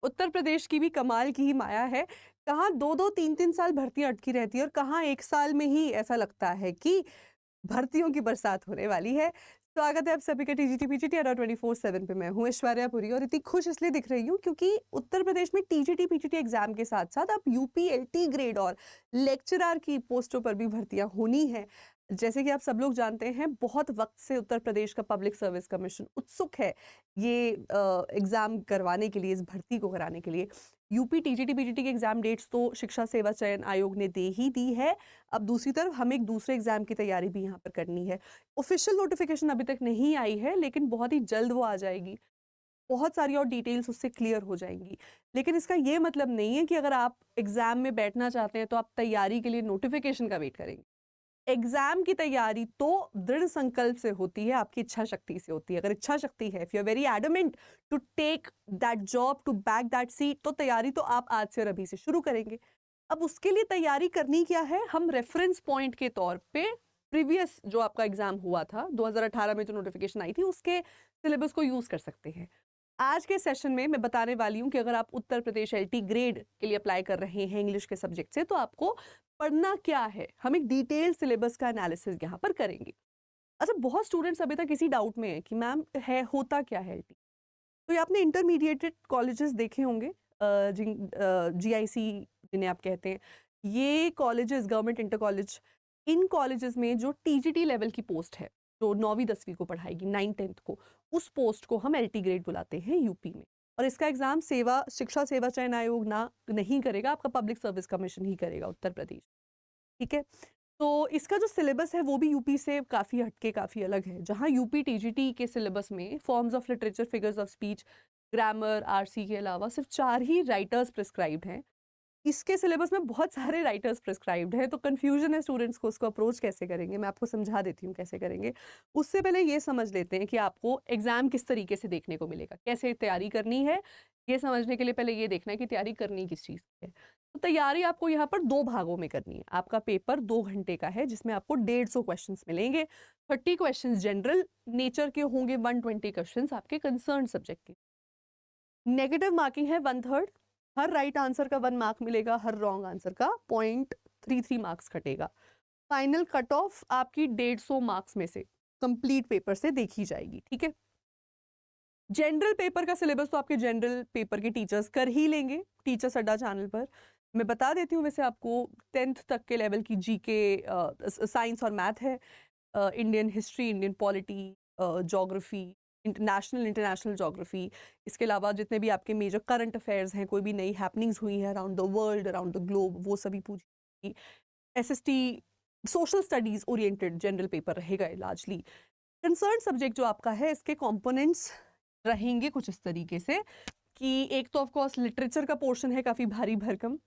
उत्तर प्रदेश की भी कमाल की ही माया है। कहाँ 2-2 3-3 साल भर्तियाँ अटकी रहती है और कहाँ 1 साल में ही ऐसा लगता है कि भर्तियों की बरसात होने वाली है। स्वागत है आप सभी का टीजीटी पीजीटी अड्डा 24/7 पे। मैं हूँ ऐश्वर्या पुरी और इतनी खुश इसलिए दिख रही हूँ क्योंकि उत्तर प्रदेश में टीजीटी पीजीटी एग्जाम के साथ-साथ अब यूपी एलटी ग्रेड और लेक्चरर की पोस्टों पर भी भर्तियाँ होनी हैं। जैसे कि आप सब लोग जानते हैं, बहुत वक़्त से उत्तर प्रदेश का पब्लिक सर्विस कमीशन उत्सुक है ये एग्ज़ाम करवाने के लिए, इस भर्ती को कराने के लिए। यूपी टीजीटी पीजीटी के एग्ज़ाम डेट्स तो शिक्षा सेवा चयन आयोग ने दे ही दी है। अब दूसरी तरफ हमें एक दूसरे एग्ज़ाम की तैयारी भी यहाँ पर करनी है। ऑफ़िशियल नोटिफ़िकेशन अभी तक नहीं आई है, लेकिन बहुत ही जल्द वो आ जाएगी। बहुत सारी और डिटेल्स उससे क्लियर हो जाएँगी। लेकिन इसका ये मतलब नहीं है कि अगर आप एग्ज़ाम में बैठना चाहते हैं, तो आप तैयारी के लिए नोटिफ़िकेशन का वेट करेंगे। एग्ज़ाम की तैयारी तो दृढ़ संकल्प से होती है, आपकी इच्छा शक्ति से होती है। अगर इच्छा शक्ति है, if you are very adamant to take that job, to back that seat, तो तैयारी तो आप आज से और अभी से शुरू करेंगे। अब उसके लिए तैयारी करनी क्या है? हम रेफरेंस पॉइंट के तौर पे प्रीवियस जो आपका एग्ज़ाम हुआ था, 2018 में जो नोटिफ़िकेशन आई थी, उसके सिलेबस को यूज़ कर सकते हैं। आज के सेशन में मैं बताने वाली हूँ कि अगर आप उत्तर प्रदेश एलटी ग्रेड के लिए अप्लाई कर रहे हैं इंग्लिश के सब्जेक्ट से, तो आपको पढ़ना क्या है? हम एक डिटेल्ड सिलेबस का एनालिसिस यहाँ पर करेंगे। अच्छा, बहुत स्टूडेंट्स अभी तक इसी डाउट में हैं कि मैम होता क्या है एलटी? तो ये आपने इंटरमीडिएटेड कॉलेजेस देखे होंगे, जीआईसी जिन्हें आप कहते हैं। ये कॉलेजेस गवर्नमेंट इंटर कॉलेज, इन कॉलेजेस में जो टीजीटी लेवल की पोस्ट है, जो 9वीं 10वीं को पढ़ाएगी, 9th-10th को, उस पोस्ट को हम एलटी ग्रेड बुलाते हैं यूपी में। और इसका एग्ज़ाम शिक्षा सेवा चयन आयोग नहीं करेगा, आपका पब्लिक सर्विस कमीशन ही करेगा उत्तर प्रदेश। ठीक है? तो इसका जो सिलेबस है वो भी यूपी से काफ़ी हटके, काफ़ी अलग है। जहाँ यूपी टीजीटी के सिलेबस में forms of literature, figures of speech, grammar, RC के अलावा सिर्फ 4 ही राइटर्स प्रिस्क्राइब्ड हैं। इसके सिलेबस में बहुत सारे राइटर्स प्रिस्क्राइब्ड हैं, तो कन्फ्यूजन है स्टूडेंट्स को, उसको अप्रोच कैसे करेंगे? मैं आपको समझा देती हूँ कैसे करेंगे। उससे पहले ये समझ लेते हैं कि आपको एग्ज़ाम किस तरीके से देखने को मिलेगा, कैसे तैयारी करनी है, ये समझने के लिए पहले ये देखना है कि तैयारी करनी किस चीज़ की है। तो तैयारी आपको यहाँ पर 2 भागों में करनी है। आपका पेपर 2 घंटे का है, जिसमें आपको 150 क्वेश्चंस मिलेंगे। 30 क्वेश्चंस जनरल नेचर के होंगे, 120 क्वेश्चंस आपके कंसर्न सब्जेक्ट के। नेगेटिव मार्किंग है 1/3। हर राइट आंसर का 1 मार्क मिलेगा, हर रॉन्ग आंसर का 0.33 मार्क्स कटेगा। फाइनल कट ऑफ आपकी 150 मार्क्स में से कंप्लीट पेपर से देखी जाएगी, ठीक है? जनरल पेपर का सिलेबस तो आपके जनरल पेपर के टीचर्स कर ही लेंगे, टीचर्स अड्डा चैनल पर। मैं बता देती हूँ वैसे आपको 10th तक के लेवल की जीके, साइंस और मैथ है, Indian history, Indian polity, geography, international international geography. इसके अलावा जितने भी आपके मेजर करंट अफेयर्स हैं, कोई भी नई हैपनिंग्स हुई हैं around the world, around the globe, वो सभी पूछी। SST, social studies oriented general paper रहेगा लार्जली। कंसर्न सब्जेक्ट जो आपका है, इसके कंपोनेंट्स रहेंगे कुछ इस तरीके से कि एक तो ऑफ कोर्स लिटरेचर का पोर्शन है काफ़ी भारी भरकम।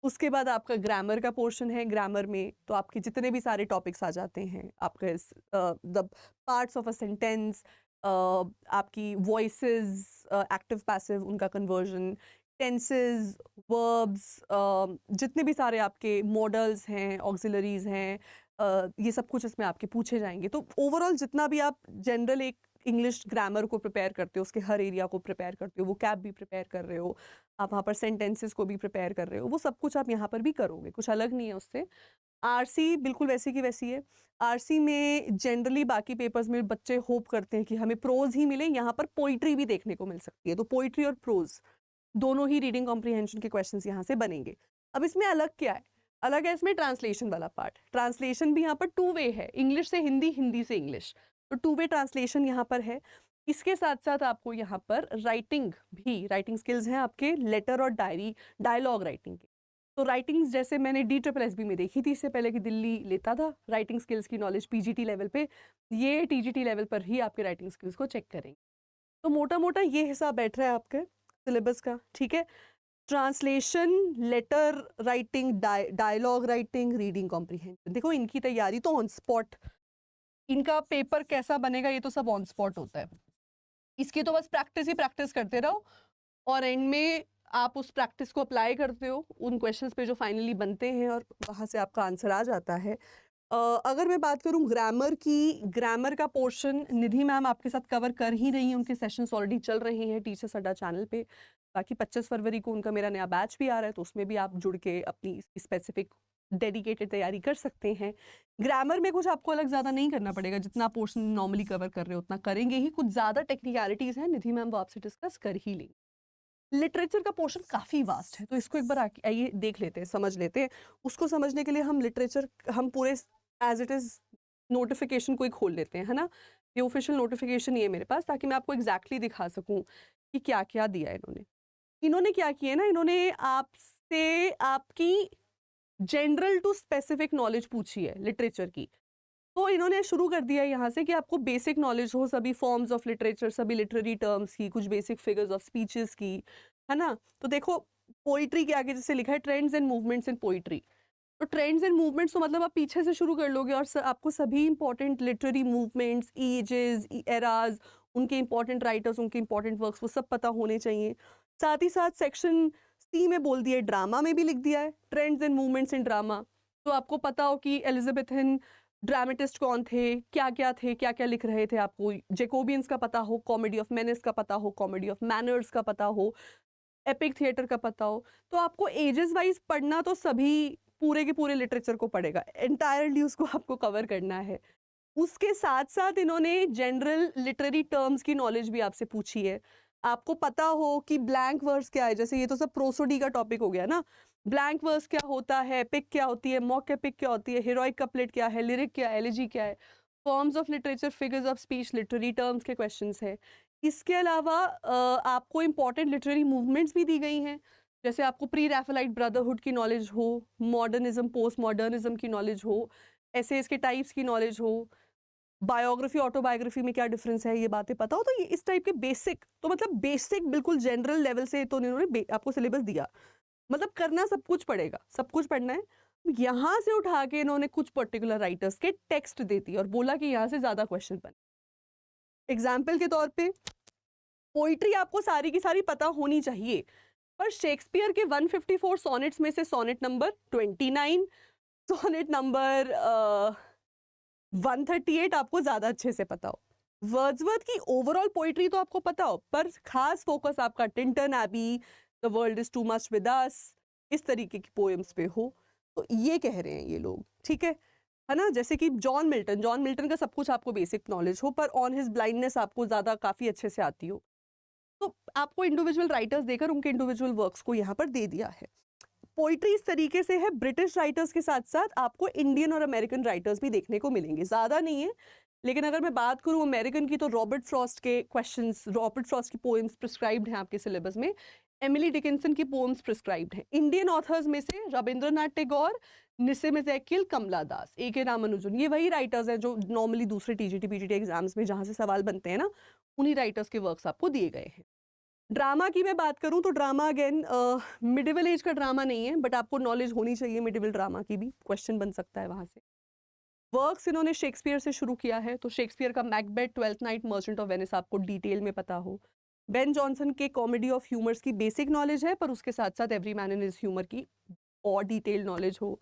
उसके बाद आपका ग्रामर का पोर्शन है। ग्रामर में तो आपके जितने भी सारे टॉपिक्स आ जाते हैं, आपका the parts of a sentence, आपकी वॉइसेस, एक्टिव पैसिव उनका कन्वर्जन, टेंसेस, वर्ब्स, जितने भी सारे आपके मॉडल्स हैं, ऑक्सिलरीज हैं, ये सब कुछ इसमें आपके पूछे जाएंगे। तो ओवरऑल जितना भी आप जनरल एक इंग्लिश ग्रामर को प्रिपेयर करते हो, उसके हर एरिया को प्रिपेयर करते हो, वो कैब भी प्रिपेयर कर रहे हो, आप वहाँ पर सेंटेंसेस को भी प्रिपेयर कर रहे हो, वो सब कुछ आप यहाँ पर भी करोगे, कुछ अलग नहीं है उससे। आरसी बिल्कुल वैसी की वैसी है। आरसी में जनरली बाकी पेपर्स में बच्चे होप करते हैं कि हमें प्रोज ही मिले, यहाँ पर पोइट्री भी देखने को मिल सकती है। तो पोइट्री और प्रोज दोनों ही रीडिंग कॉम्प्रिहेंशन के क्वेश्चंस यहाँ से बनेंगे। अब इसमें अलग क्या है? अलग है इसमें ट्रांसलेशन वाला पार्ट। ट्रांसलेशन भी यहाँ पर 2 वे है, इंग्लिश से हिंदी, हिंदी से इंग्लिश। तो 2 वे ट्रांसलेशन यहाँ पर है। इसके साथ-साथ आपको यहाँ पर राइटिंग स्किल्स हैं आपके, लेटर और डायलॉग राइटिंग के। तो राइटिंग्स जैसे मैंने DSSB में देखी थी इससे पहले कि दिल्ली लेता था राइटिंग स्किल्स की नॉलेज पीजीटी लेवल पे, ये टीजीटी लेवल पर ही आपके राइटिंग स्किल्स को चेक करेंगे। तो मोटा-मोटा ये हिसाब बैठ रहा है आपके सिलेबस का, ठीक है? Translation, letter writing, dialogue writing, reading comprehension. देखो इनकी तैयारी तो ऑन स्पॉट, इनका पेपर कैसा बनेगा ये तो सब ऑन स्पॉट होता है। इसकी तो बस प्रैक्टिस ही प्रैक्टिस करते रहो और एंड में आप उस प्रैक्टिस को अप्लाई करते हो उन क्वेश्चंस पे जो फाइनली बनते हैं और वहाँ से आपका आंसर आ जाता है। अगर मैं बात करूँ ग्रामर की, ग्रामर का पोर्शन निधि मैम आपके साथ कवर कर ही रही हैं, उनके सेशंस ऑलरेडी चल रहे हैं टीचर्स अड्डा चैनल पे। बाकी 25 फरवरी को उनका मेरा नया बैच भी आ रहा है, तो उसमें भी आप जुड़ के अपनी स्पेसिफिक डेडिकेटेड तैयारी कर सकते हैं। ग्रामर में कुछ आपको अलग ज़्यादा नहीं करना पड़ेगा, जितना पोर्शन नॉर्मली कवर कर रहे हो उतना करेंगे ही। कुछ ज़्यादा टेक्निकलिटीज़ हैं, निधि मैम वो आपसे डिस्कस कर ही लेंगे। लिटरेचर का पोर्शन काफ़ी वास्ट है, तो इसको एक बार आइए देख लेते हैं, समझ लेते हैं। उसको समझने के लिए हम लिटरेचर हम पूरे एज इट इज़ नोटिफिकेशन को ही खोल लेते हैं, है ना। ये ऑफिशियल नोटिफिकेशन ही है मेरे पास, ताकि मैं आपको एग्जैक्टली दिखा सकूं कि क्या क्या दिया है इन्होंने क्या किया है ना, इन्होंने आपसे आपकी जनरल टू स्पेसिफिक नॉलेज पूछी है लिटरेचर की। तो इन्होंने शुरू कर दिया है यहाँ से कि आपको बेसिक नॉलेज हो सभी फॉर्म्स ऑफ लिटरेचर, सभी लिटरेरी टर्म्स की, कुछ बेसिक फिगर्स ऑफ स्पीचेस की, है ना। तो देखो पोइट्री के आगे जैसे लिखा है trends and movements in poetry, तो ट्रेंड्स एंड मूवमेंट्स तो मतलब आप पीछे से शुरू कर लोगे और आपको सभी important literary movements, ages, eras, उनके इंपॉर्टेंट राइटर्स, उनके इंपॉर्टेंट वर्क्स वो सब पता होने चाहिए। साथ ही साथ सेक्शन सी में बोल दिया है, ड्रामा में भी लिख दिया है trends and movements in drama. तो आपको पता हो कि एलिजाबेथन ड्रामेटिस्ट कौन थे, क्या क्या लिख रहे थे, आपको जेकोबियंस का पता हो, कॉमेडी ऑफ मेनिस का पता हो, कॉमेडी ऑफ मैनर्स का पता हो, एपिक थिएटर का पता हो। तो आपको एजेस वाइज पढ़ना तो सभी पूरे के पूरे लिटरेचर को पड़ेगा, एंटायरली उसको आपको कवर करना है। उसके साथ साथ इन्होंने जनरल लिटरेरी टर्म्स की नॉलेज भी आपसे पूछी है। आपको पता हो कि ब्लैंक वर्स क्या है, जैसे ये तो सब प्रोसोडी का टॉपिक हो गया ना। ब्लैंक वर्स क्या होता है, एपिक क्या होती है, मॉक एपिक क्या होती है, हीरोइक कपलेट क्या है, लिरिक क्या है, एलिजी क्या है, forms of literature, figures of speech, literary terms के क्वेश्चंस है। इसके अलावा आपको इंपॉर्टेंट लिटरेरी मूवमेंट्स भी दी गई हैं, जैसे आपको प्री रैफेलाइट ब्रदरहुड की नॉलेज हो, मॉडर्निज्म पोस्ट मॉडर्निज्म की नॉलेज हो, एसेज के टाइप्स की नॉलेज हो, बायोग्राफी ऑटोबायोग्राफी में क्या डिफरेंस है, ये बातें पता हो। तो ये इस टाइप के बेसिक, तो मतलब बेसिक बिल्कुल जनरल लेवल से तो इन्होंने आपको सिलेबस दिया, मतलब करना सब कुछ पड़ेगा, सब कुछ पढ़ना है। यहाँ से उठा के इन्होंने कुछ पर्टिकुलर राइटर्स के टेक्स्ट देती और बोला कि यहाँ से ज्यादा क्वेश्चन बने। एग्जाम्पल के तौर पे पोइट्री आपको सारी की सारी पता होनी चाहिए, पर शेक्सपियर के 154 सोनेट्स में से सोनेट नंबर 29, सोनेट नंबर 138 आपको ज्यादा अच्छे से पता हो। वर्ड्सवर्थ की ओवरऑल पोइट्री तो आपको पता हो, पर खास फोकस आपका Tintern Abbey, the world is too much with us, इस तरीके की पोएम्स पे हो। तो ये कह रहे हैं ये लोग, ठीक है ना। जैसे कि जॉन मिल्टन का सब कुछ आपको बेसिक नॉलेज हो, पर ऑन हिज ब्लाइंडनेस आपको ज्यादा काफी अच्छे से आती हो। तो आपको इंडिविजुअल राइटर्स देकर उनके इंडिविजुअल वर्क्स को यहाँ पर दे दिया है। पोइट्री इस तरीके से है, ब्रिटिश राइटर्स के साथ साथ आपको इंडियन और अमेरिकन राइटर्स भी देखने को मिलेंगे, ज़्यादा नहीं है। लेकिन अगर मैं बात करूं अमेरिकन की, तो रॉबर्ट फ्रॉस्ट के क्वेश्चंस, रॉबर्ट फ्रॉस्ट की पोएम्स प्रिस्क्राइब्ड हैं आपके सिलेबस में, एमिली डिकिंसन की पोएम्स प्रिस्क्राइब्ड हैं। इंडियन ऑथर्स में से रविंद्रनाथ टैगोर, निसिम एज़ेकियल, कमला दास, ए.के. रामानुजन, ये वही राइटर्स हैं जो नॉर्मली दूसरे टीजीटी पीजीटी एग्जाम्स में जहाँ से सवाल बनते हैं ना, उन्हीं राइटर्स के वर्क्स आपको दिए गए हैं। ड्रामा की मैं बात करूं तो ड्रामा अगेन मिडिवल एज का ड्रामा नहीं है, बट आपको नॉलेज होनी चाहिए मिडिवल ड्रामा की भी, क्वेश्चन बन सकता है वहां से। वर्क्स इन्होंने शेक्सपियर से शुरू किया है, तो शेक्सपियर का Macbeth, twelfth night, merchant of Venice आपको डिटेल में पता हो। बेन जॉनसन के कॉमेडी ऑफ ह्यूमर्स की बेसिक नॉलेज है, पर उसके साथ साथ every man in his humour की और डिटेल नॉलेज हो।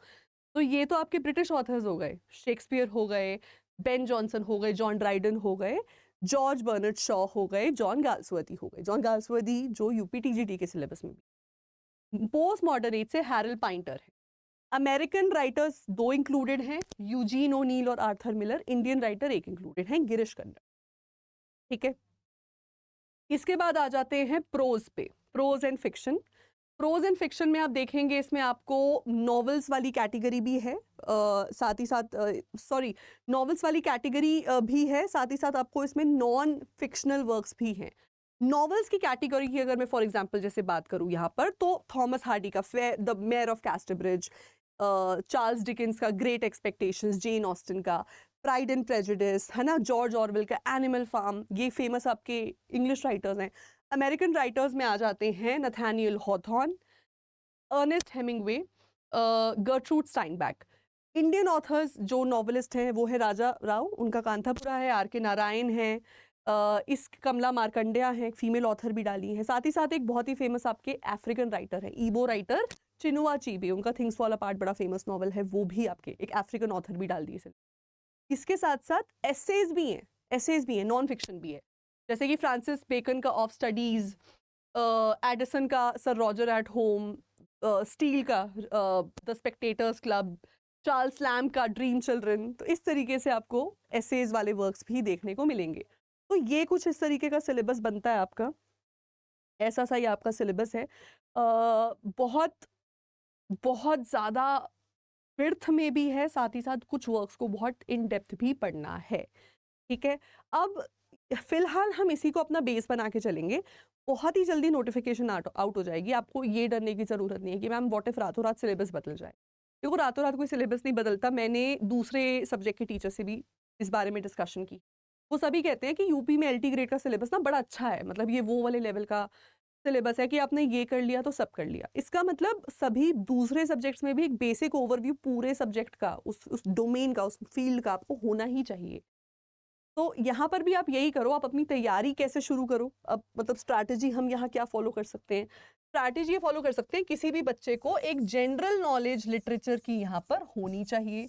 तो ये तो आपके ब्रिटिश ऑथर्स हो गए, शेक्सपियर हो गए, बेन जॉनसन हो गए, जॉन ड्राइडन हो गए, जॉर्ज बर्नर्ड शॉ हो गए, जॉन गाल्सवर्दी हो गए। जॉन गाल्सवर्दी जो यूपी टीजीटी के सिलेबस में भी। पोस्ट मॉडर्न एज से हैरल्ड पाइंटर है। अमेरिकन राइटर्स 2 इंक्लूडेड हैं, यूजीन ओनील और Arthur Miller. Indian writer 1 included हैं, गिरीश कर्नाड, ठीक है। इसके बाद आ जाते हैं प्रोज पे, prose and fiction. Prose and fiction में आप देखेंगे इसमें आपको नॉवेल्स वाली कैटेगरी भी है, साथ ही साथ सॉरी नॉवेल्स वाली कैटेगरी भी है, साथ ही साथ आपको इसमें नॉन फिक्शनल वर्क्स भी हैं। नॉवेल्स की कैटेगरी की अगर मैं फॉर एग्जांपल जैसे बात करूं यहाँ पर, तो थॉमस हार्डी का the mayor of Casterbridge, Charles Dickens का ग्रेट एक्सपेक्टेशंस, जेन ऑस्टन का प्राइड एंड प्रेजुडिस, है ना, जॉर्ज ऑरवेल का एनिमल फार्म, ये फेमस आपके इंग्लिश राइटर्स हैं। अमेरिकन राइटर्स में आ जाते हैं Nathaniel Hawthorne, Ernest Hemingway, Gertrude Steinbeck. Indian authors जो नॉवेलिस्ट हैं वो है राजा राव, उनका कांथापुरा है, आर के नारायण है, इस कमला मार्कंडेया हैं, फीमेल ऑथर भी डाली हैं। साथ ही साथ एक बहुत ही फेमस आपके अफ्रीकन राइटर है, ईबो राइटर चिनुआ अचीबे, उनका थिंग्स फॉल अपार्ट बड़ा फेमस नॉवल है, वो भी आपके एक अफ्रीकन ऑथर भी डाल दी है। इसके साथ साथ एसेज भी हैं, नॉन फिक्शन भी है, जैसे कि फ्रांसिस बेकन का ऑफ स्टडीज, एडिसन का sir Roger at home, Steele का the spectators club, Charles Lamb का ड्रीम चिल्ड्रन। तो इस तरीके से आपको एसेज वाले वर्क्स भी देखने को मिलेंगे। तो ये कुछ इस तरीके का सिलेबस बनता है आपका, ऐसा सा ही आपका सिलेबस है। बहुत बहुत ज़्यादा विड्थ में भी है, साथ ही साथ कुछ वर्क्स को बहुत इन डेप्थ भी पढ़ना है। ठीक है, अब फिलहाल हम इसी को अपना बेस बना के चलेंगे। बहुत ही जल्दी नोटिफिकेशन आउट हो जाएगी, आपको ये डरने की ज़रूरत नहीं है कि मैम व्हाट इफ रातों रात सिलेबस बदल जाए। देखो, रातों रात कोई सिलेबस नहीं बदलता। मैंने दूसरे सब्जेक्ट के टीचर से भी इस बारे में डिस्कशन की। वो सभी कहते हैं कि यूपी में एलटी ग्रेड का सिलेबस ना बड़ा अच्छा है, मतलब ये वो वाले लेवल का सिलेबस है कि आपने ये कर लिया तो सब कर लिया। इसका मतलब सभी दूसरे सब्जेक्ट्स में भी एक बेसिक ओवरव्यू पूरे सब्जेक्ट का, उस डोमेन का, उस फील्ड का आपको होना ही चाहिए। तो यहाँ पर भी आप यही करो, आप अपनी तैयारी कैसे शुरू करो। अब मतलब स्ट्रैटेजी हम यहाँ क्या फॉलो कर सकते हैं? स्ट्रैटेजी ये फॉलो कर सकते हैं, किसी भी बच्चे को एक जनरल नॉलेज लिटरेचर की यहाँ पर होनी चाहिए।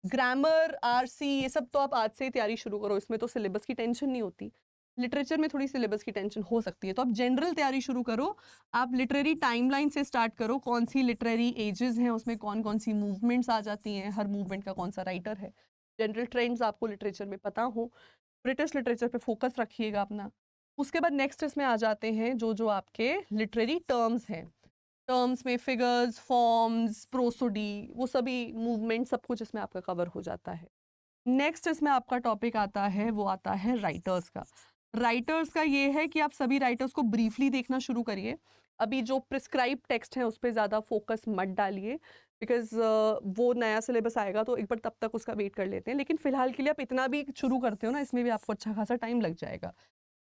ग्रामर, आरसी, ये सब तो आप आज से ही तैयारी शुरू करो, इसमें तो सिलेबस की टेंशन नहीं होती। लिटरेचर में थोड़ी सिलेबस की टेंशन हो सकती है, तो आप जनरल तैयारी शुरू करो। आप लिटरेरी टाइमलाइन से स्टार्ट करो, कौन सी लिटरेरी एजेस हैं, उसमें कौन कौन सी मूवमेंट्स आ जाती हैं, हर मूवमेंट का कौन सा राइटर है। जनरल ट्रेंड्स आपको लिटरेचर में पता हो। ब्रिटिश लिटरेचर पे फोकस रखिएगा अपना। उसके बाद नेक्स्ट इसमें आ जाते हैं जो जो आपके लिटरेरी टर्म्स हैं। टर्म्स में फिगर्स, फॉर्म्स, प्रोसोडी, वो सभी मूवमेंट, सब कुछ इसमें आपका कवर हो जाता है। नेक्स्ट इसमें आपका टॉपिक आता है, वो आता है राइटर्स का। राइटर्स का ये है कि आप सभी राइटर्स को ब्रीफली देखना शुरू करिए। अभी जो प्रिस्क्राइब टेक्स्ट है उस पर ज़्यादा फोकस मत डालिए, बिकॉज वो नया सिलेबस आएगा तो एक बार तब तक उसका वेट कर लेते हैं। लेकिन फिलहाल के लिए आप इतना भी शुरू करते हो ना, इसमें भी आपको अच्छा खासा टाइम लग जाएगा।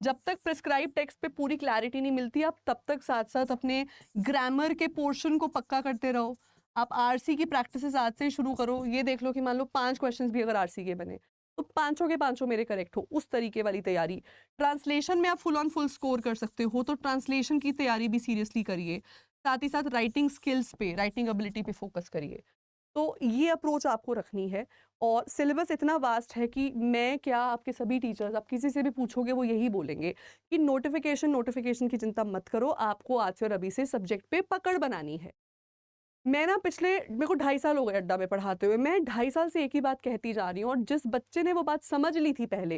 जब तक प्रिस्क्राइब टेक्स्ट पे पूरी क्लैरिटी नहीं मिलती, आप तब तक साथ साथ अपने ग्रामर के पोर्शन को पक्का करते रहो। आप आरसी की प्रैक्टिसेस आज से ही शुरू करो। ये देख लो कि मान लो 5 क्वेश्चंस भी अगर आरसी के बने तो पांचों के पांचों मेरे करेक्ट हो, उस तरीके वाली तैयारी। ट्रांसलेशन में आप फुल ऑन फुल स्कोर कर सकते हो, तो ट्रांसलेशन की तैयारी भी सीरियसली करिए। साथ ही साथ राइटिंग स्किल्स पे, राइटिंग एबिलिटी पे फोकस करिए। तो ये अप्रोच आपको रखनी है। और सिलेबस इतना वास्ट है कि मैं क्या, आपके सभी टीचर्स, आप किसी से भी पूछोगे वो यही बोलेंगे कि नोटिफिकेशन की चिंता मत करो, आपको आज से और अभी से सब्जेक्ट पे पकड़ बनानी है। मैं ना मेरे को 2.5 साल हो गए अड्डा में पढ़ाते हुए, मैं 2.5 साल से एक ही बात कहती जा रही हूँ, और जिस बच्चे ने वो बात समझ ली थी पहले,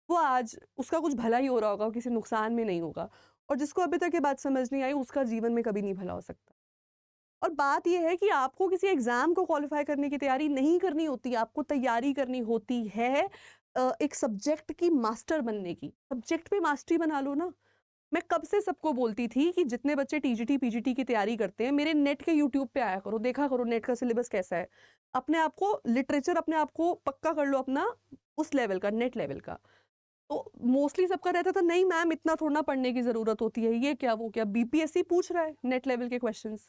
वो आज उसका कुछ भला ही हो रहा होगा, किसी नुकसान में नहीं होगा। और जिसको अभी तक ये बात समझ नहीं आई, उसका जीवन में कभी नहीं भला हो सकता। और बात ये है कि आपको किसी एग्जाम को क्वालिफाई करने की तैयारी नहीं करनी होती, आपको तैयारी करनी होती है एक सब्जेक्ट की मास्टर बनने की। सब्जेक्ट पे मास्टरी बना लो ना। मैं कब से सबको बोलती थी कि जितने बच्चे टीजीटी पीजीटी की तैयारी करते हैं, मेरे नेट के यूट्यूब पे आया करो, देखा करो नेट का सिलेबस कैसा है। अपने आप को लिटरेचर, अपने आप को पक्का कर लो अपना उस लेवल का, नेट लेवल का। तो मोस्टली सबका रहता था, नहीं मैम इतना थोड़ा पढ़ने की जरूरत होती है, ये क्या वो क्या, बीपीएससी पूछ रहा है नेट लेवल के क्वेश्चंस,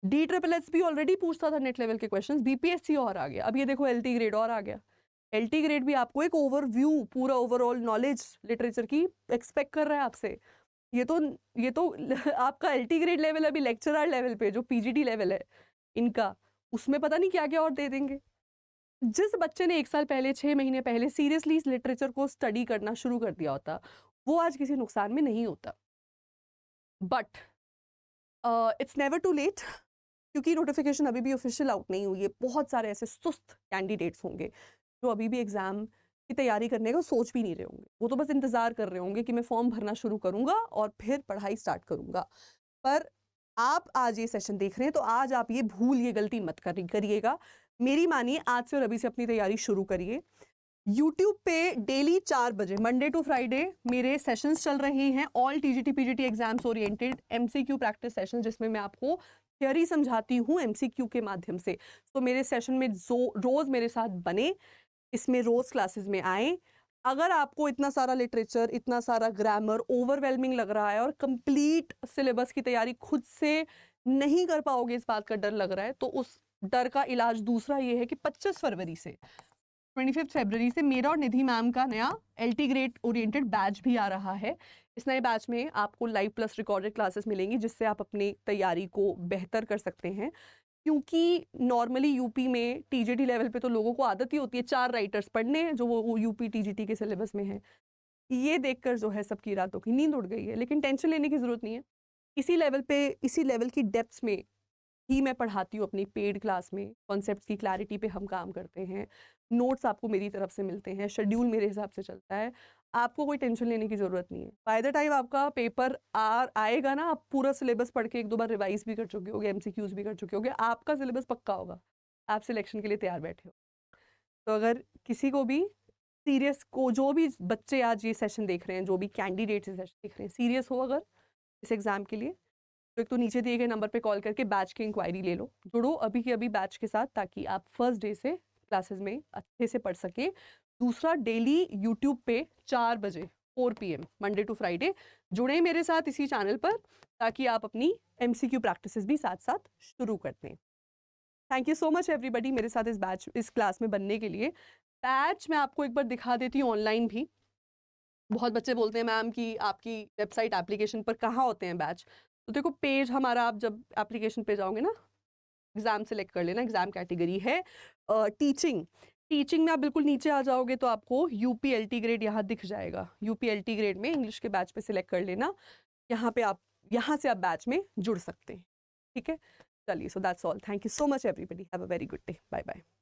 DSSS भी ऑलरेडी पूछता था नेट लेवल के क्वेश्चंस, बीपीएससी और आ गया, अब ये देखो एलटी ग्रेड और आ गया। एलटी ग्रेड भी आपको एक ओवरव्यू, पूरा ओवरऑल नॉलेज लिटरेचर की एक्सपेक्ट कर रहा है आपसे। ये तो आपका एलटी ग्रेड लेवल अभी लेक्चरर लेवल पे, जो पीजीटी लेवल है इनका, उसमें पता नहीं क्या क्या और दे देंगे। जिस बच्चे ने 1 साल पहले, 6 महीने पहले सीरियसली इस लिटरेचर को स्टडी करना शुरू कर दिया होता, वो आज किसी नुकसान में नहीं होता। But it's never too late, क्योंकि नोटिफिकेशन अभी भी ऑफिशियल आउट नहीं हुई है। बहुत सारे ऐसे सुस्त कैंडिडेट्स होंगे जो अभी भी एग्जाम की तैयारी करने का सोच भी नहीं रहे होंगे, वो तो बस इंतजार कर रहे होंगे कि मैं फॉर्म भरना शुरू करूंगा और फिर पढ़ाई स्टार्ट करूंगा। पर आप आज ये सेशन देख रहे हैं तो आज आप ये भूल, ये गलती मत करिएगा। मेरी मानिए, आज से और अभी से अपनी तैयारी शुरू करिए। यूट्यूब पे डेली 4 बजे मंडे टू फ्राइडे मेरे सेशंस चल रहे हैं, all TGT PGT exams oriented MCQ practice session, जिसमें मैं आपको थियरी समझाती हूँ एमसीक्यू के माध्यम से। तो मेरे सेशन में रोज मेरे साथ बने, इसमें रोज क्लासेस में आए। अगर आपको इतना सारा लिटरेचर, इतना सारा ग्रामर ओवरवेलमिंग लग रहा है और कंप्लीट सिलेबस की तैयारी खुद से नहीं कर पाओगे, इस बात का डर लग रहा है, तो उस डर का इलाज दूसरा ये है कि 25 फरवरी से 25 फरवरी से मेरा और निधि मैम का नया एलटी ग्रेड ओरिएंटेड बैच भी आ रहा है। इस नए बैच में आपको लाइव प्लस रिकॉर्डेड क्लासेस मिलेंगी, जिससे आप अपनी तैयारी को बेहतर कर सकते हैं। क्योंकि नॉर्मली यूपी में टीजीटी लेवल पे तो लोगों को आदत ही होती है 4 राइटर्स पढ़ने, जो वो यूपी टीजीटी के सिलेबस में है। ये देखकर जो है सबकी रातों की नींद उड़ गई है, लेकिन टेंशन लेने की जरूरत नहीं है। इसी लेवल की डेप्थ्स में ही मैं पढ़ाती हूँ अपनी पेड क्लास में। कॉन्सेप्ट्स की क्लैरिटी पे हम काम करते हैं, नोट्स आपको मेरी तरफ से मिलते हैं, शेड्यूल मेरे हिसाब से चलता है। आपको कोई टेंशन लेने की ज़रूरत नहीं है। बाय द टाइम आपका पेपर आएगा ना, आप पूरा सिलेबस पढ़ के 1-2 बार रिवाइज़ भी कर चुके होगे, एमसीक्यूज़ भी कर चुके होगे, आपका सिलेबस पक्का होगा। आप सिलेक्शन के लिए तैयार बैठे हो। तो अगर किसी को भी सीरियस को जो भी बच्चे आज ये सेशन देख रहे हैं, जो भी कैंडिडेट्स ये सेशन देख रहे हैं, सीरियस हो अगर इस एग्ज़ाम के लिए, तो एक तो नीचे दिए गए नंबर पे कॉल करके बैच की इंक्वायरी ले लो। जुड़ो अभी के अभी बैच के साथ, ताकि आप फर्स्ट डे से क्लासेस में अच्छे से पढ़ सकें। दूसरा, डेली यूट्यूब पे 4 बजे 4 पीएम मंडे टू फ्राइडे जुड़े मेरे साथ इसी चैनल पर, ताकि आप अपनी एमसीक्यू प्रैक्टिसेस भी साथ-साथ शुरू कर दें। Thank you so much everybody मेरे साथ इस क्लास में बनने के लिए। बैच मैं आपको एक बार दिखा देती हूँ ऑनलाइन भी। बहुत बच्चे बोलते हैं मैम कि आपकी वेबसाइट एप्लीकेशन पर कहाँ होते हैं बैच? तो देखो, पेज हमारा, आप जब एप्लीकेशन पे जाओगे ना, एग्ज़ाम सेलेक्ट कर लेना, एग्ज़ाम कैटेगरी है टीचिंग। टीचिंग में आप बिल्कुल नीचे आ जाओगे तो आपको यूपीएलटी ग्रेड यहाँ दिख जाएगा। यूपीएलटी ग्रेड में इंग्लिश के बैच पे सिलेक्ट कर लेना। यहाँ से आप बैच में जुड़ सकते हैं। ठीक है? चलिए, so that's all. Thank you so much everybody. Have a very good day. Bye bye.